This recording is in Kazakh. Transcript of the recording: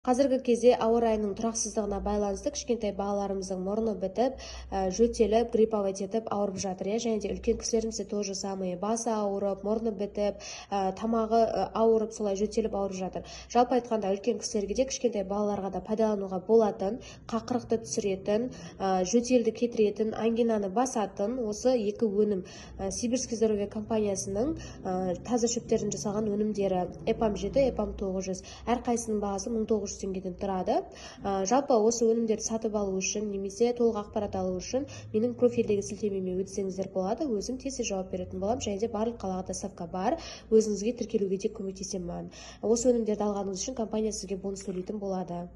Қазіргі кезде ауа райының тұрақсыздығына байланысты кішкентай балаларымыздың мұрны бітіп, жөтеліп, грипповать етіп ауырып жатыр. Және де үлкен кісілерімізде тоже самое, басы ауырып, мұрны бітіп, тамағы ауырып, солай жөтеліп ауырып жатыр. Жалпы айтқанда үлкен кісілерге де кішкентай балаларға да пайдалануға болатын, қақырықты түсіретін, жөтелді кетіретін, ангинаны басатын осы екі өнім. Сибирский здоровье компаниясының таза шөптерден жасалған өнімдері EPAM 7, EPAM 900. Әрқайсының бағасы 1900 теңгеден тұрады. Жалпы осы өнімдерді сатып алу үшін немесе толық ақпарат алу үшін менің профильдегі сілтемеме өтсеңіздер болады. Өзім тез жауап беретін боламын. Және де барлық қалаға доставка бар. Өзіңізге тіркелуге де көмектесемін. Осы өнімдерді алғаныңыз үшін компания сізге бонус төлейтін болады.